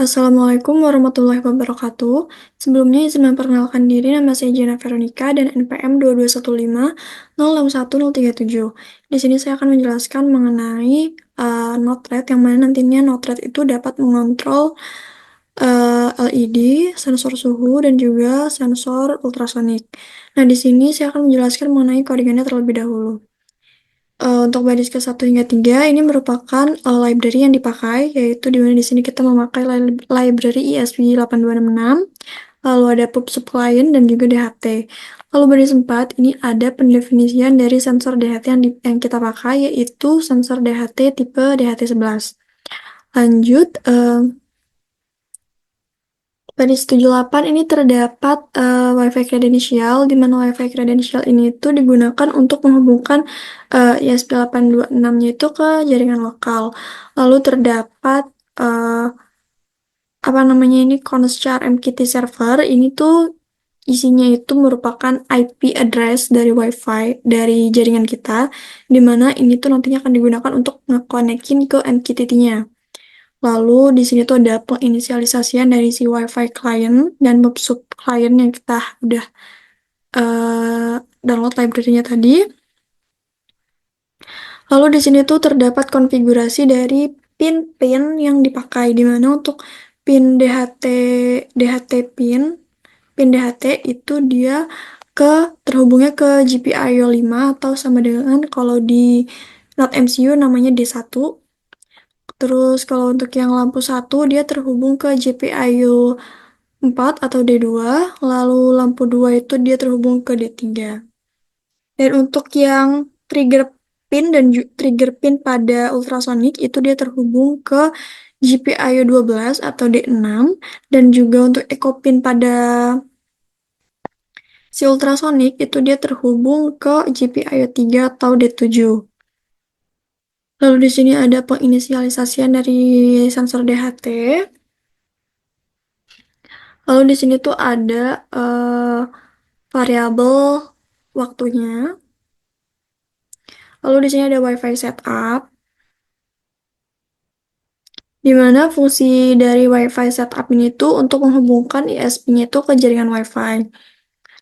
Assalamualaikum warahmatullahi wabarakatuh. Sebelumnya izin memperkenalkan diri, nama saya Jana Veronica dan NPM 2215 061 037. Di sini saya akan menjelaskan mengenai note rate, yang mana nantinya note rate itu dapat mengontrol LED, sensor suhu, dan juga sensor ultrasonik. Nah, di sini saya akan menjelaskan mengenai codingannya terlebih dahulu. Untuk baris ke 1 hingga 3 ini merupakan library yang dipakai, yaitu di mana di sini kita memakai library ESP8266, lalu ada PubSub client dan juga DHT. Lalu baris 4 ini ada pendefinisian dari sensor DHT yang kita pakai, yaitu sensor DHT tipe DHT11. Lanjut, baris 78 ini terdapat WiFi credential, di mana WiFi credential ini itu digunakan untuk menghubungkan ISP826-nya itu ke jaringan lokal. Lalu terdapat Conchar MQTT server, ini tuh isinya itu merupakan IP address dari WiFi dari jaringan kita, di mana ini tuh nantinya akan digunakan untuk ngekonekin ke MQTT-nya. Lalu di sini tuh ada penginisialisasian dari si WiFi client dan PubSub client yang kita udah download library-nya tadi. Lalu di sini tuh terdapat konfigurasi dari pin-pin yang dipakai, di mana untuk pin DHT pin DHT itu dia terhubungnya ke GPIO 5 atau sama dengan kalau di Node MCU namanya D1. Terus kalau untuk yang lampu 1 dia terhubung ke GPIO 4 atau D2, lalu lampu 2 itu dia terhubung ke D3. Dan untuk yang trigger trigger pin pada ultrasonic itu dia terhubung ke GPIO 12 atau D6, dan juga untuk echo pin pada si ultrasonic itu dia terhubung ke GPIO 3 atau D7. Lalu di sini ada penginisialisasian dari sensor DHT. Lalu di sini tuh ada variabel waktunya. Lalu di sini ada WiFi setup, di mana fungsi dari WiFi setup ini tuh untuk menghubungkan ISP-nya itu ke jaringan WiFi.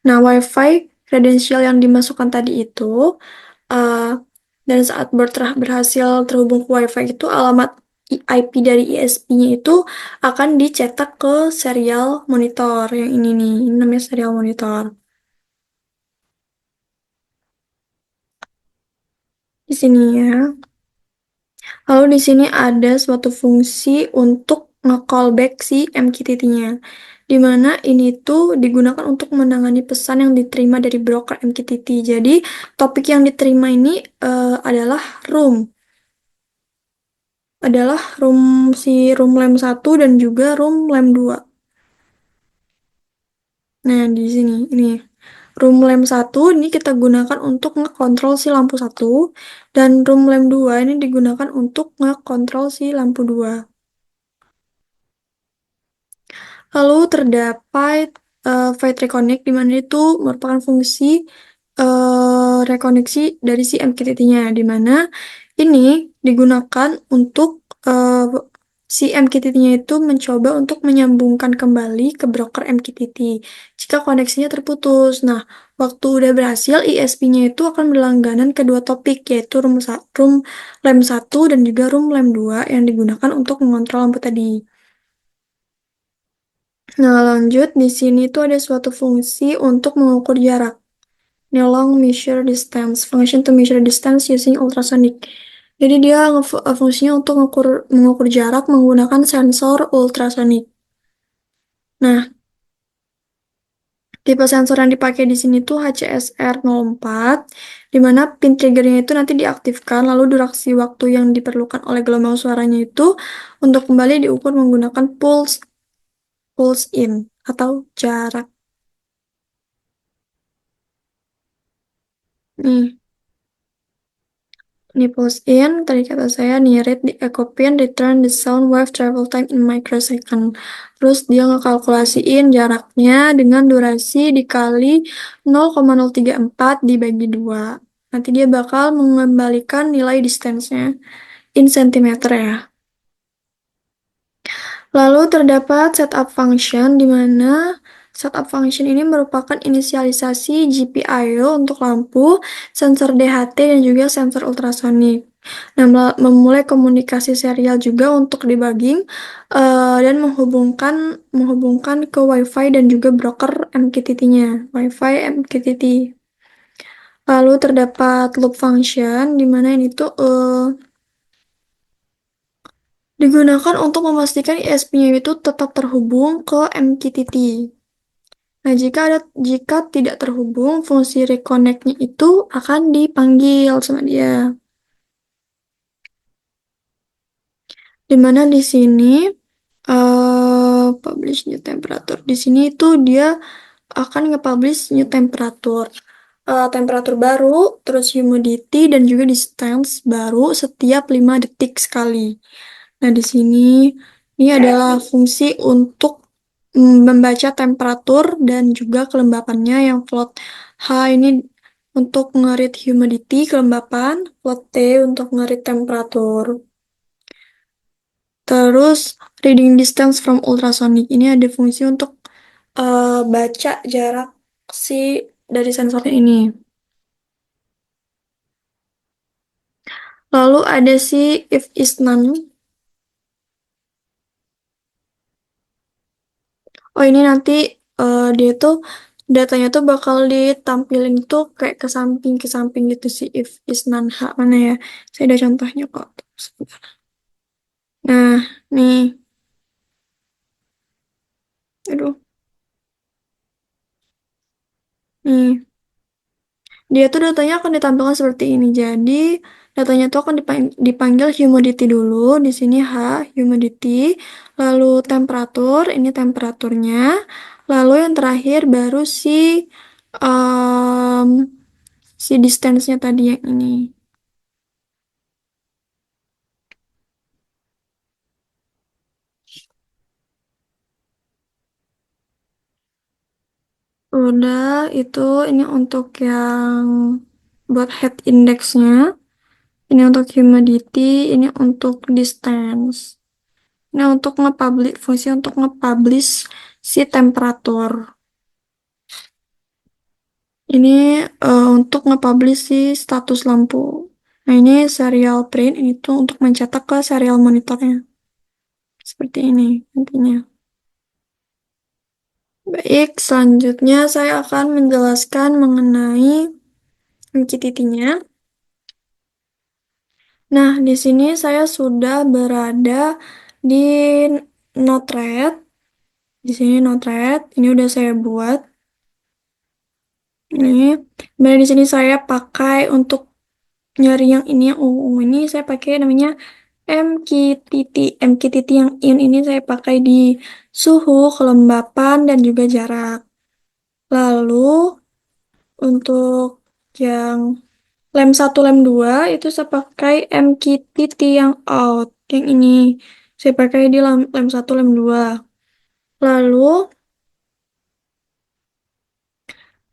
Nah, WiFi credential yang dimasukkan tadi itu, uh, dan saat berhasil terhubung ke WiFi itu, alamat IP dari ISP-nya itu akan dicetak ke serial monitor yang ini namanya serial monitor. Di sini ya. Lalu di sini ada suatu fungsi untuk nge-callback si MQTT-nya, di mana ini tuh digunakan untuk menangani pesan yang diterima dari broker MQTT. Jadi, topik yang diterima ini adalah room, room LAM 1 dan juga room LAM 2. Nah, di sini, ini. Room LAM 1 ini kita gunakan untuk ngekontrol si lampu 1, dan room LAM 2 ini digunakan untuk ngekontrol si lampu 2. Lalu terdapat Flight Reconnect, di mana itu merupakan fungsi rekoneksi dari si MQTT-nya, di mana ini digunakan untuk si MQTT-nya itu mencoba untuk menyambungkan kembali ke broker MQTT jika koneksinya terputus. Nah, waktu udah berhasil, ISP-nya itu akan berlangganan kedua topik, yaitu room LAM 1 dan juga room LAM 2 yang digunakan untuk mengontrol lampu tadi. Nah, lanjut di sini tuh ada suatu fungsi untuk mengukur jarak. Ini long measure distance, function to measure distance using ultrasonic. Jadi dia fungsinya untuk mengukur jarak menggunakan sensor ultrasonic. Nah, tipe sensor yang dipakai di sini tuh HCSR04, di mana pin triggernya itu nanti diaktifkan, lalu durasi waktu yang diperlukan oleh gelombang suaranya itu untuk kembali diukur menggunakan pulse in atau jarak. Nih, pulse in, tadi kata saya nih, rate the echo pin, return the sound wave travel time in microsecond. Terus dia ngekalkulasiin jaraknya dengan durasi dikali 0,034 dibagi 2. Nanti dia bakal mengembalikan nilai distance-nya in centimeter ya. Lalu terdapat setup function di mana setup function ini merupakan inisialisasi GPIO untuk lampu, sensor DHT, dan juga sensor ultrasonik. Nah, memulai komunikasi serial juga untuk debugging dan menghubungkan ke Wi-Fi dan juga broker MQTT-nya, Wi-Fi MQTT. Lalu terdapat loop function di mana ini tuh digunakan untuk memastikan ISP-nya itu tetap terhubung ke MQTT. Nah, jika tidak terhubung, fungsi reconnect-nya itu akan dipanggil sama dia. Di mana di sini publish new temperature. Di sini itu dia akan nge-publish new temperature. Temperatur baru, terus humidity dan juga distance baru setiap 5 detik sekali. Nah, di sini ini adalah fungsi untuk membaca temperatur dan juga kelembapannya yang float H ini untuk ngerit humidity kelembapan, float T untuk ngerit temperatur. Terus reading distance from ultrasonic ini ada fungsi untuk baca jarak si dari sensornya ini. Lalu ada si if is none. Oh, ini nanti dia tuh datanya tuh bakal ditampilin tuh kayak ke samping gitu sih if is non H mana ya? Saya ada contohnya kok. Nah, nih, aduh, nih. Dia tuh datanya akan ditampilkan seperti ini. Jadi, datanya tuh akan dipanggil humidity dulu. Di sini H, humidity. Lalu temperatur, ini temperaturnya. Lalu yang terakhir baru um, si distance-nya tadi yang ini. Udah, itu ini untuk yang buat head indexnya. Ini untuk humidity, ini untuk distance. Ini untuk fungsi untuk nge-publish si temperatur. Ini untuk nge-publish si status lampu. Nah, ini serial print, ini tuh untuk mencetak ke serial monitornya. Seperti ini intinya. Baik, selanjutnya saya akan menjelaskan mengenai MQTT-nya. Nah, di sini saya sudah berada di Node-RED. Di sini Node-RED, ini udah saya buat. Ini, di sini saya pakai untuk nyari yang ini, yang ungu ini saya pakai namanya MQTT. MQTT yang ini saya pakai di suhu, kelembapan, dan juga jarak. Lalu untuk yang lem 1 lem 2 itu saya pakai MQTT yang out. Yang ini saya pakai di lem 1 lem 2. Lalu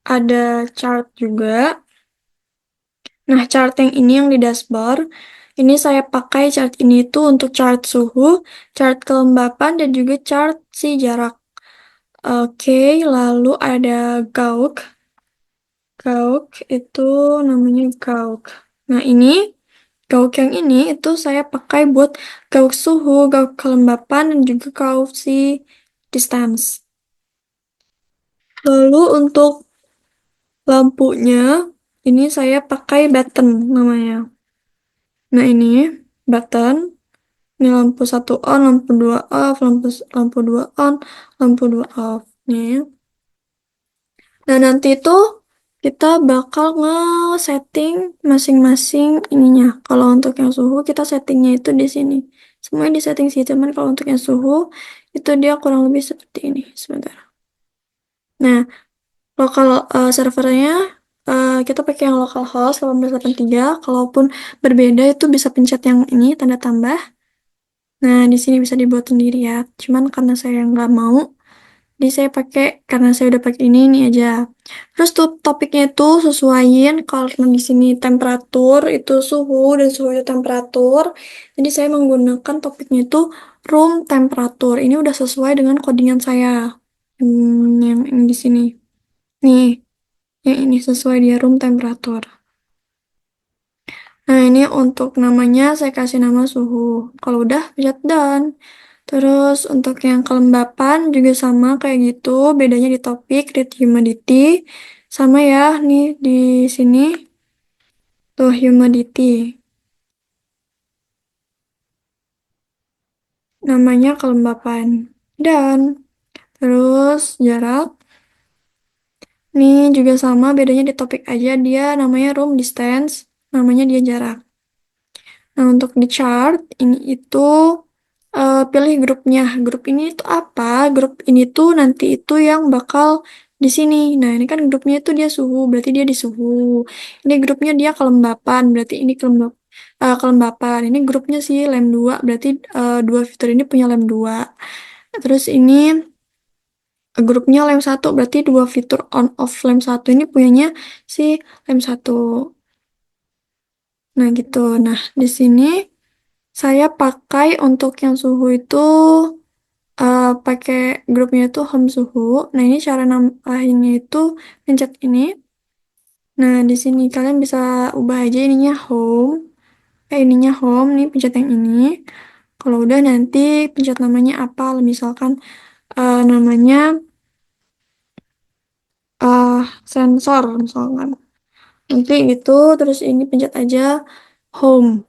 ada chart juga. Nah, chart yang ini yang di dashboard, ini saya pakai chart ini itu untuk chart suhu, chart kelembapan, dan juga chart si jarak. Oke, lalu ada Gauk. Gauk itu namanya Gauk. Nah, ini Gauk yang ini itu saya pakai buat gauk suhu, gauk kelembapan, dan juga gauk si distance. Lalu untuk lampunya, ini saya pakai button namanya. Nah, ini button. Ini lampu satu on, lampu dua off, lampu dua on, lampu dua off. Nih. Nah, nanti itu kita bakal nge-setting masing-masing ininya. Kalau untuk yang suhu, kita settingnya itu di sini. Semuanya di setting sih, cuman kalau untuk yang suhu, itu dia kurang lebih seperti ini. Sebentar. Nah, lokal servernya, kita pakai yang localhost 1883. Kalaupun berbeda, itu bisa pencet yang ini, tanda tambah. Nah, di sini bisa dibuat sendiri ya. Cuman karena saya nggak mau, jadi saya pakai, karena saya udah pakai ini aja. Terus tuh topiknya itu sesuaiin karena di sini temperatur itu suhu dan suhu itu temperatur. Jadi saya menggunakan topiknya itu room temperature. Ini udah sesuai dengan codingan saya. Yang di sini. Nih, yang ini sesuai dia room temperature. Nah, ini untuk namanya saya kasih nama suhu. Kalau udah, pencet done. Terus untuk yang kelembapan juga sama kayak gitu, bedanya di topik, read humidity. Sama ya, nih di sini tuh humidity. Namanya kelembapan. Dan terus jarak. Nih juga sama, bedanya di topik aja dia namanya room distance, namanya dia jarak. Nah, untuk di chart ini itu pilih grupnya. Grup ini itu apa? Grup ini tuh nanti itu yang bakal di sini. Nah, ini kan grupnya itu dia suhu, berarti dia di suhu. Ini grupnya dia kelembapan, berarti ini kelembapan. Ini grupnya sih lem 2, berarti dua fitur ini punya lem 2. Terus ini grupnya lem 1, berarti dua fitur on off lem 1 ini punyanya si lem 1. Nah, gitu. Nah, di sini saya pakai untuk yang suhu itu pakai grupnya itu home suhu. Nah, ini cara nambahinnya itu pencet ini. Nah, di sini kalian bisa ubah aja ininya home. Ininya home nih, pencet yang ini. Kalau udah nanti pencet namanya apa, misalkan namanya uh, sensor misalkan. Nanti gitu, terus ini pencet aja home.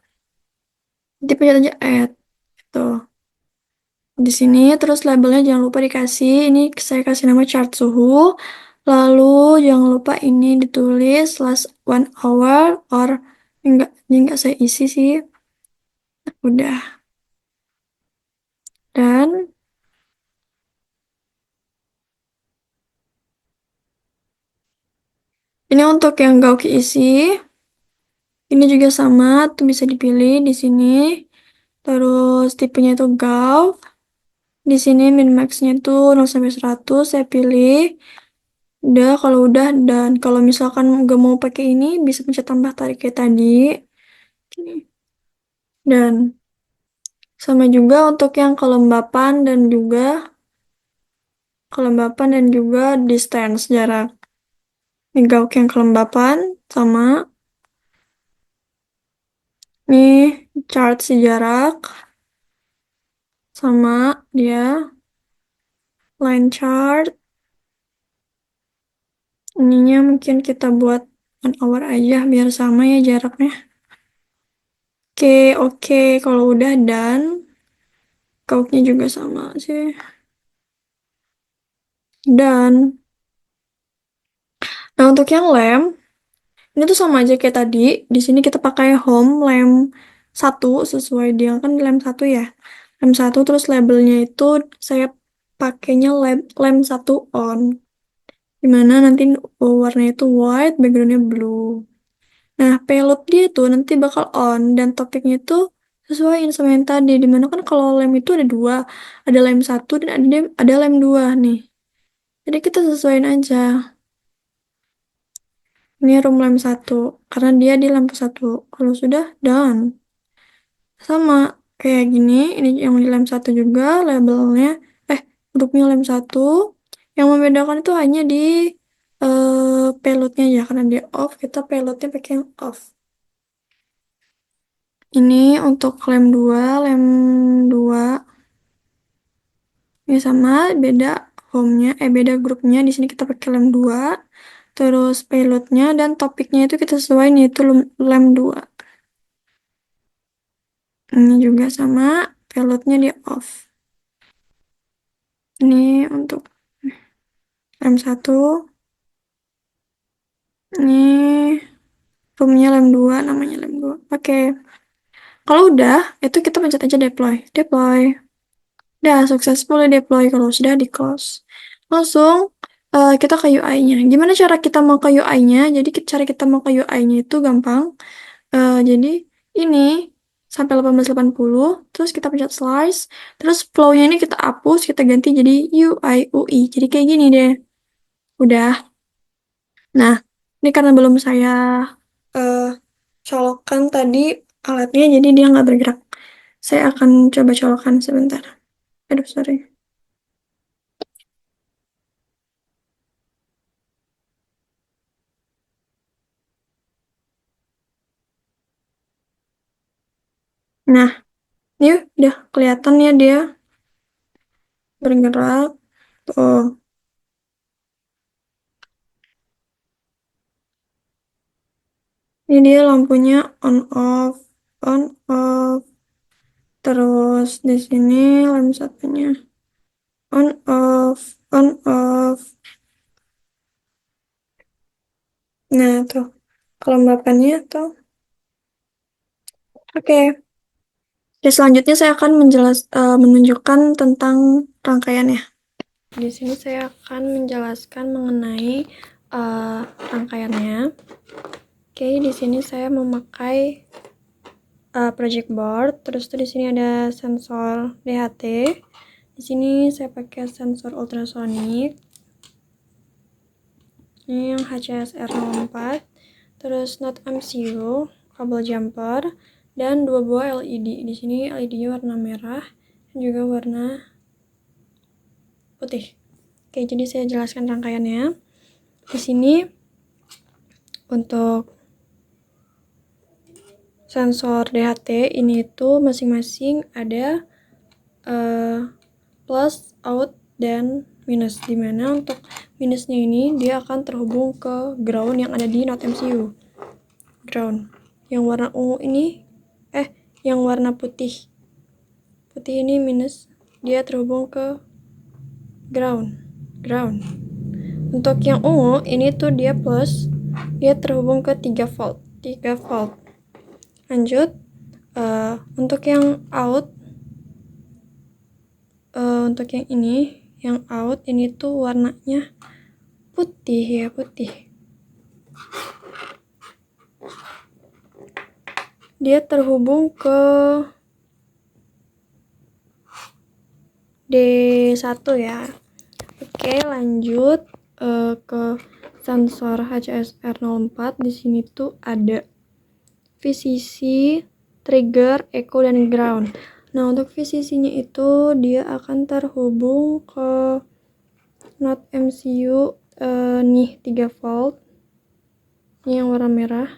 Nanti pencet aja add. Gitu. Di sini terus labelnya jangan lupa dikasih. Ini saya kasih nama chart suhu. Lalu jangan lupa ini ditulis last 1 hour or enggak saya isi sih. Udah. Dan ini untuk yang Gauki isi. Ini juga sama, tuh bisa dipilih di sini. Terus tipenya itu Gauf. Di sini min max-nya itu 0 sampai 100 saya pilih. Udah, kalau udah dan kalau misalkan nggak mau pakai ini bisa pencet tambah tarik kayak tadi. Dan sama juga untuk yang kelembapan dan juga distance jarak. Ini yang kelembapan sama nih chart si jarak sama dia line chart. Ininya mungkin kita buat 1 hour aja biar sama ya jaraknya. Oke, oke. Kalau udah dan gauknya juga sama sih. Dan, nah untuk yang lem, ini tuh sama aja kayak tadi. Di sini kita pakai home lem 1 sesuai dia kan lem 1 ya. Lem 1 terus labelnya itu saya pakainya lem 1 on. Dimana nanti warnanya itu white, backgroundnya blue. Nah, payload dia tuh nanti bakal on dan topiknya itu sesuaiin sama yang tadi. Dimana kan kalau lem itu ada dua, ada lem 1 dan ada lem 2 nih. Jadi kita sesuaiin aja. Ini room lem 1 karena dia di lampu 1. Kalau sudah done. Sama kayak gini, ini yang di lem 1 juga labelnya grupnya lem 1. Yang membedakan itu hanya di payloadnya ya karena dia off, kita payloadnya pakai yang off. Ini untuk lem 2, ini sama beda home-nya, beda grupnya. Di sini kita pakai lem 2. Terus payloadnya dan topiknya itu kita sesuaiin yaitu lem 2. Ini juga sama, payloadnya di off. Ini untuk lem 1. Ini roomnya lem 2, namanya lem 2. Oke. Kalau udah, itu kita pencet aja deploy. Deploy. Udah, successfully deploy. Kalau sudah di close. Langsung kita ke UI-nya. Gimana cara kita mau ke UI-nya? Jadi cara kita mau ke UI-nya itu gampang. Jadi ini sampai 1880, terus kita pencet slice, terus flow-nya ini kita hapus, kita ganti jadi UI UI. Jadi kayak gini deh. Udah. Nah, ini karena belum saya eh, colokkan tadi alatnya, jadi dia nggak bergerak. Saya akan coba colokkan sebentar. Aduh, sorry. Nah, ini udah kelihatan ya dia bergerak. Tuh. Ini dia lampunya on off. Terus di sini lem satunya on off. Nah, tuh kelembapannya tuh. Oke. Oke, selanjutnya saya akan menunjukkan tentang rangkaiannya. Di sini saya akan menjelaskan mengenai rangkaiannya. Oke, di sini saya memakai project board. Terus tuh di sini ada sensor DHT. Di sini saya pakai sensor ultrasonic. Ini yang HCSR04. Terus Not MCU, kabel jumper, dan 2 buah LED. Di sini LED-nya warna merah dan juga warna putih. Oke, jadi saya jelaskan rangkaiannya. Di sini untuk sensor DHT ini tuh masing-masing ada plus, out, dan minus. Dimana untuk minusnya ini dia akan terhubung ke ground yang ada di Not MCU. Ground. Yang warna ungu ini, yang warna putih. Putih ini minus, dia terhubung ke ground. Untuk yang ungu ini tuh dia plus, dia terhubung ke 3 volt. Lanjut, untuk yang out, untuk yang ini, yang out ini tuh warnanya putih ya, putih. Dia terhubung ke D1 ya. Oke, lanjut ke sensor HCSR04. Di sini tuh ada VCC, trigger, echo, dan ground. Nah, untuk VCC-nya itu dia akan terhubung ke Not MCU nih 3 volt. Ini yang warna merah.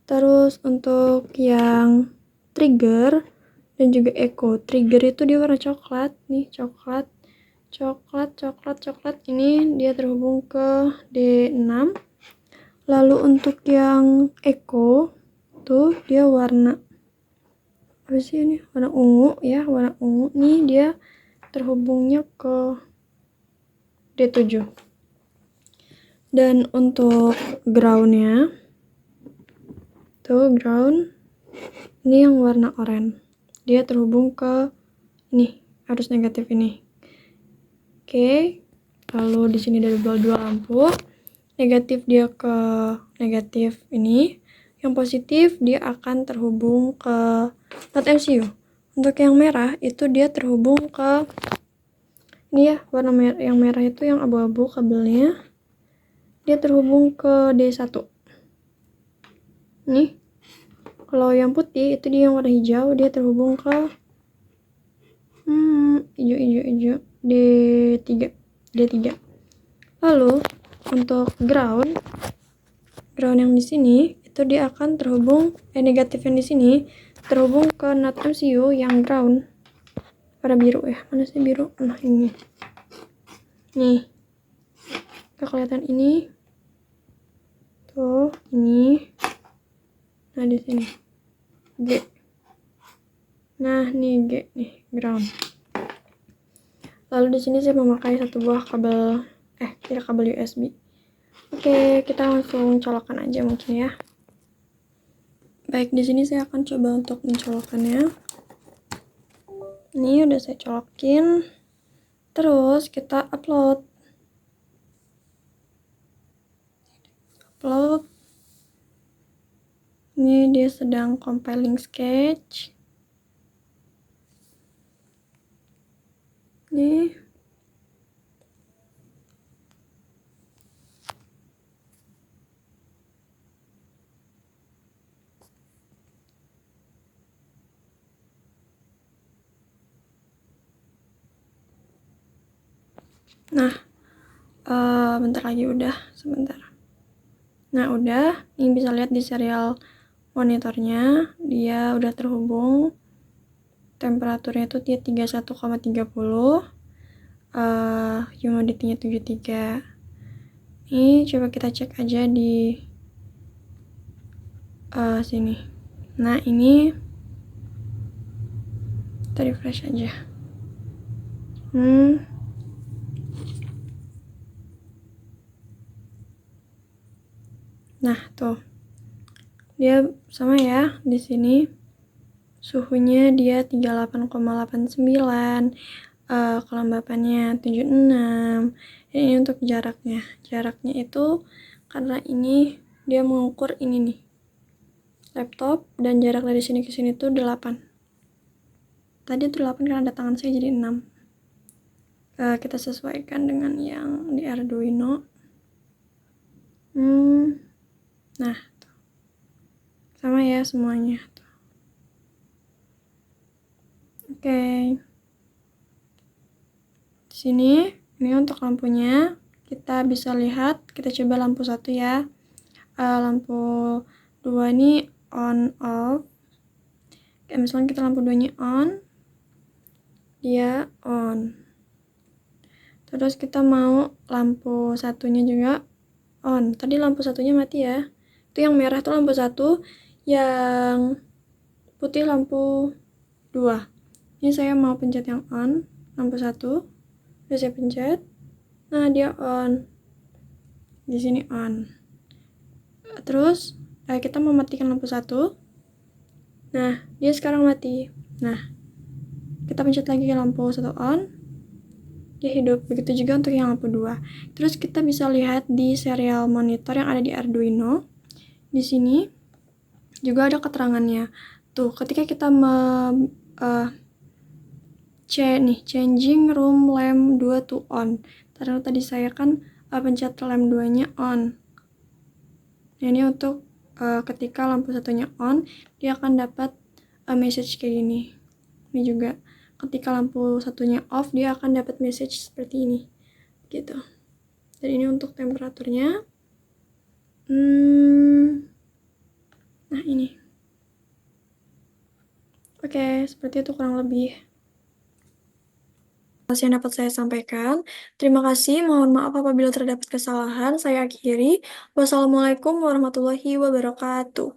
Terus untuk yang trigger dan juga echo. Trigger itu dia warna coklat nih, coklat. Ini dia terhubung ke D6. Lalu untuk yang echo tuh dia warna apa sih ini? Warna ungu ya, warna ungu. Nih dia terhubungnya ke D7. Dan untuk groundnya tuh ground ini yang warna oranye. Dia terhubung ke ini, arus negatif ini. Oke. Lalu di sini ada dua lampu. Negatif dia ke negatif ini. Yang positif dia akan terhubung ke Not MCU. Untuk yang merah itu dia terhubung ke ini ya, warna merah. Yang merah itu yang abu-abu kabelnya. Dia terhubung ke D1. Nih. Kalau yang putih itu dia yang warna hijau, dia terhubung ke hijau D3. Lalu untuk ground yang di sini itu dia akan terhubung negatif yang di sini terhubung ke Not MCU yang ground warna biru ya. Mana sih biru? Nah, ini. Nih. Gak kelihatan ini. Tuh, ini. Nah, di sini. G. Nah, nih G nih, ground. Lalu di sini saya memakai satu buah kabel tidak kabel USB. Oke, kita langsung colokkan aja mungkin ya. Baik, di sini saya akan coba untuk mencolokkannya. Ini udah saya colokin. Terus kita upload. Ini dia sedang compiling sketch. Nih. Nah, bentar lagi udah, sebentar. Nah, udah, ini bisa lihat di serial monitornya, dia udah terhubung. Temperaturnya itu dia 31,30, humidity-nya 73. Ini coba kita cek aja di sini. Nah, ini kita refresh aja. Nah, tuh. Dia sama ya di sini. Suhunya dia 38,89, kelembapannya 76. Dan ini untuk jaraknya. Jaraknya itu karena ini dia mengukur ini nih. Laptop, dan jarak dari sini ke sini tuh 8. Tadi tuh 8 karena ada tangan saya jadi 6. Kita sesuaikan dengan yang di Arduino. Nah, tuh. Sama ya semuanya. Oke. Di sini ini untuk lampunya. Kita bisa lihat, kita coba lampu 1 ya. Lampu 2 ini on off. Kayak misalnya kita lampu 2-nya on, dia on. Terus kita mau lampu 1-nya juga on. Tadi lampu 1-nya mati ya. Itu yang merah tuh lampu 1, yang putih lampu 2. Ini saya mau pencet yang on, lampu 1. Udah saya pencet. Nah, dia on. Di sini on. Terus kita mau matikan lampu 1. Nah, dia sekarang mati. Nah, kita pencet lagi lampu 1 on, dia hidup. Begitu juga untuk yang lampu 2. Terus kita bisa lihat di serial monitor yang ada di Arduino. Di sini juga ada keterangannya. Tuh, ketika kita changing room lamp 2 to on. Karena tadi saya kan pencet lamp 2-nya on. Nah, ini untuk ketika lampu 1-nya on, dia akan dapat message kayak gini. Ini juga ketika lampu 1-nya off, dia akan dapat message seperti ini. Gitu. Dan ini untuk temperaturnya. Nah, ini. Oke, seperti itu kurang lebih yang dapat saya sampaikan. Terima kasih. Mohon maaf apabila terdapat kesalahan. Saya akhiri. Wassalamualaikum warahmatullahi wabarakatuh.